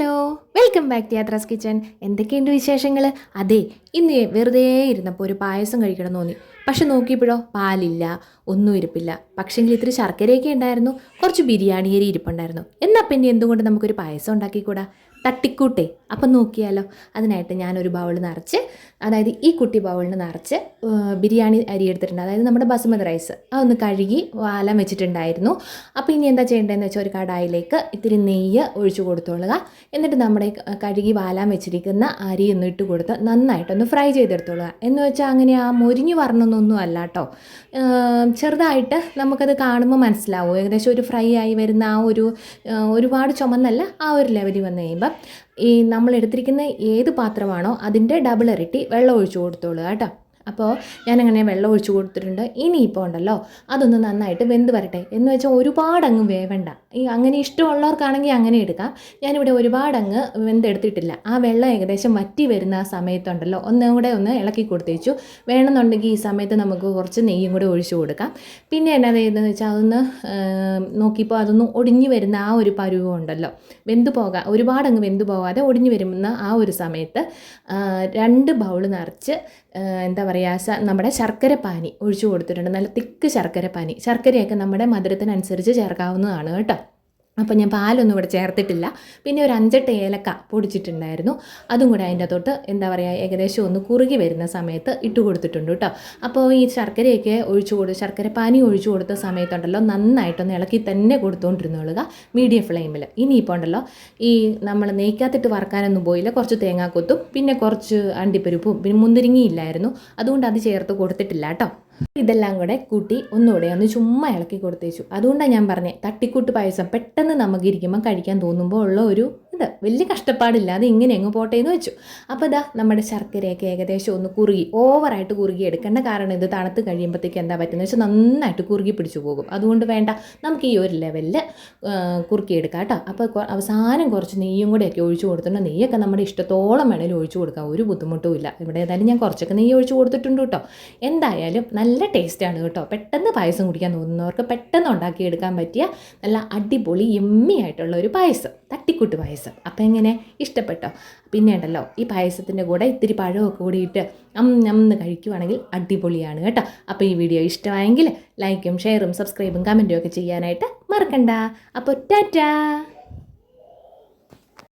Hello, welcome back to Yatra's kitchen. എന്തൊക്കെയുണ്ട് വിശേഷങ്ങൾ? അതെ, ഇന്ന് വെറുതെ ഇരുന്നപ്പോൾ ഒരു പായസം കഴിക്കണം തോന്നി. പക്ഷെ നോക്കിയപ്പോഴോ പാലില്ല, ഒന്നും ഇരിപ്പില്ല. പക്ഷേങ്കിൽ ഇത്തിരി ശർക്കരയൊക്കെ ഉണ്ടായിരുന്നു, കുറച്ച് ബിരിയാണി അരി ഇരിപ്പുണ്ടായിരുന്നു. എന്നാൽ പിന്നെ എന്തുകൊണ്ട് നമുക്കൊരു പായസം ഉണ്ടാക്കിക്കൂടാ? തട്ടിക്കൂട്ടേ. അപ്പം നോക്കിയാലോ. അതിനായിട്ട് ഞാനൊരു ബൗൾ നിറച്ച്, അതായത് ഈ കുട്ടി ബൗളിന് നിറച്ച് ബിരിയാണി അരി എടുത്തിട്ടുണ്ട്, അതായത് നമ്മുടെ ബസുമതി റൈസ്. അതൊന്ന് കഴുകി വാലാൻ വെച്ചിട്ടുണ്ടായിരുന്നു. അപ്പോൾ ഇനി എന്താ ചെയ്യേണ്ടതെന്ന് വെച്ചാൽ ഒരു കടായിലേക്ക് ഇത്തിരി നെയ്യ് ഒഴിച്ചു കൊടുത്തോളുക. എന്നിട്ട് നമ്മുടെ കഴുകി വാലാൻ വെച്ചിരിക്കുന്ന അരി ഒന്ന് ഇട്ട് കൊടുത്ത് നന്നായിട്ടൊന്ന് ഫ്രൈ ചെയ്തെടുത്തോളുക. എന്ന് വെച്ചാൽ അങ്ങനെ ആ മൊരിഞ്ഞു വരണമെന്നൊന്നും അല്ല കേട്ടോ. ചെറുതായിട്ട് നമുക്കത് കാണുമ്പോൾ മനസ്സിലാവും, ഏകദേശം ഒരു ഫ്രൈ ആയി വരുന്ന ആ ഒരു ഒരുപാട് ചുമന്നല്ല, ആ ഒരു ലെവലിൽ വന്നു കഴിയുമ്പം ഈ നമ്മൾ എടുത്തിരിക്കുന്ന ഏത് പാത്രമാണോ അതിൻ്റെ ഡബിൾ ഇരട്ടി വെള്ളം ഒഴിച്ചു കൊടുത്തോളൂ കേട്ടോ. അപ്പോൾ ഞാനങ്ങനെ വെള്ളം ഒഴിച്ചു കൊടുത്തിട്ടുണ്ട്. ഇനിയിപ്പോൾ ഉണ്ടല്ലോ, അതൊന്ന് നന്നായിട്ട് വെന്ത് വരട്ടെ. എന്ന് വെച്ചാൽ ഒരുപാടങ്ങ് വേവണ്ട. അങ്ങനെ ഇഷ്ടമുള്ളവർക്കാണെങ്കിൽ അങ്ങനെ എടുക്കാം. ഞാനിവിടെ ഒരുപാടങ്ങ് വെന്തെടുത്തിട്ടില്ല. ആ വെള്ളം ഏകദേശം വറ്റി വരുന്ന ആ സമയത്തുണ്ടല്ലോ, ഒന്നുകൂടെ ഒന്ന് ഇളക്കി കൊടുത്തേച്ചു. വേണമെന്നുണ്ടെങ്കിൽ ഈ സമയത്ത് നമുക്ക് കുറച്ച് നെയ്യും കൂടെ ഒഴിച്ചു കൊടുക്കാം. പിന്നെ എന്നാ ചെയ്തതെന്ന് വെച്ചാൽ അതൊന്ന് നോക്കിയപ്പോൾ അതൊന്ന് ഒടിഞ്ഞു വരുന്ന ആ ഒരു പരുവം ഉണ്ടല്ലോ, ഒരുപാടങ്ങ് വെന്ത് പോകാതെ ഒടിഞ്ഞു വരുന്ന ആ ഒരു സമയത്ത് 2 ബൗൾ നിറച്ച് എന്താ പറയുക, നമ്മുടെ ശർക്കര പാനി ഒഴിച്ചു കൊടുത്തിട്ടുണ്ട്. നല്ല തിക്ക് ശർക്കര പാനി. ശർക്കരയൊക്കെ നമ്മുടെ മധുരത്തിനനുസരിച്ച് ചേർക്കാവുന്നതാണ് കേട്ടോ. അപ്പോൾ ഞാൻ പാലൊന്നും ഇവിടെ ചേർത്തിട്ടില്ല. പിന്നെ ഒരു 5 ഏലക്ക പൊടിച്ചിട്ടുണ്ടായിരുന്നു, അതും കൂടെ അതിൻ്റെ അകത്തോട്ട് എന്താ പറയുക, ഏകദേശം ഒന്ന് കുറുകി വരുന്ന സമയത്ത് ഇട്ട് കൊടുത്തിട്ടുണ്ട് കേട്ടോ. അപ്പോൾ ഈ ശർക്കരയൊക്കെ ശർക്കര പാനി ഒഴിച്ചു കൊടുത്ത സമയത്തുണ്ടല്ലോ, നന്നായിട്ടൊന്ന് ഇളക്കി തന്നെ കൊടുത്തുകൊണ്ടിരുന്നോളുക മീഡിയം ഫ്ലെയിമിൽ. ഇനിയിപ്പോൾ ഉണ്ടല്ലോ, ഈ നമ്മൾ നെയ്ക്കകത്തിട്ട് വറക്കാനൊന്നും പോയില്ല. കുറച്ച് തേങ്ങാക്കൊത്തും പിന്നെ കുറച്ച് അണ്ടിപ്പരിപ്പും പിന്നെ മുന്തിരിങ്ങയില്ലായിരുന്നു, അതുകൊണ്ട് അത് ചേർത്ത് കൊടുത്തിട്ടില്ല കേട്ടോ. ഇതെല്ലാം കൂടെ കൂട്ടി ഒന്നുകൂടെ ഒന്ന് ചുമ്മാ ഇളക്കി കൊടുത്തേച്ചു. അതുകൊണ്ടാണ് ഞാൻ പറഞ്ഞത്, തട്ടിക്കൂട്ട് പായസം പെട്ടെന്ന് നമുക്ക് ഇരിക്കുമ്പോൾ കഴിക്കാൻ തോന്നുമ്പോൾ ഉള്ള ഒരു വലിയ കഷ്ടപ്പാടില്ലാതെ ഇങ്ങനെ അങ്ങ് പോട്ടെ എന്ന് വെച്ചു. അപ്പോൾ ഇതാ നമ്മുടെ ശർക്കരയൊക്കെ ഏകദേശം ഒന്ന് കുറുകി, ഓവറായിട്ട് കുറുകി എടുക്കേണ്ട. കാരണം ഇത് തണുത്ത് കഴിയുമ്പോഴത്തേക്ക് എന്താ പറ്റുന്നത് വെച്ചാൽ നന്നായിട്ട് കുറുകി പിടിച്ചു പോകും. അതുകൊണ്ട് വേണ്ട, നമുക്ക് ഈ ഒരു ലെവലിൽ കുറുക്കിയെടുക്കാം കേട്ടോ. അപ്പോൾ അവസാനം കുറച്ച് നെയ്യും കൂടെയൊക്കെ ഒഴിച്ചു കൊടുത്തിട്ടുണ്ട്. നെയ്യൊക്കെ നമ്മുടെ ഇഷ്ടത്തോളം വേണേലും ഒഴിച്ചു കൊടുക്കാം, ഒരു ബുദ്ധിമുട്ടും ഇല്ല. ഇവിടെ ഏതായാലും ഞാൻ കുറച്ചൊക്കെ നെയ്യ് ഒഴിച്ചു കൊടുത്തിട്ടുണ്ട് കേട്ടോ. എന്തായാലും നല്ല ടേസ്റ്റാണ് കേട്ടോ. പെട്ടെന്ന് പായസം കുടിക്കാൻ തോന്നുന്നവർക്ക് പെട്ടെന്ന് ഉണ്ടാക്കിയെടുക്കാൻ പറ്റിയ നല്ല അടിപൊളി യമ്മി ആയിട്ടുള്ള ഒരു പായസം, തട്ടിക്കൂട്ട് പായസം. അപ്പം എങ്ങനെ, ഇഷ്ടപ്പെട്ടോ? പിന്നെ ഉണ്ടല്ലോ, ഈ പായസത്തിൻ്റെ കൂടെ ഇത്തിരി പഴമൊക്കെ കൂടിയിട്ട് എന്ന് കഴിക്കുവാണെങ്കിൽ അടിപൊളിയാണ് കേട്ടോ. അപ്പോൾ ഈ വീഡിയോ ഇഷ്ടമായെങ്കിൽ ലൈക്കും ഷെയറും സബ്സ്ക്രൈബും കമൻറ്റും ഒക്കെ ചെയ്യാനായിട്ട് മറക്കണ്ട. അപ്പോൾ ടാറ്റാ.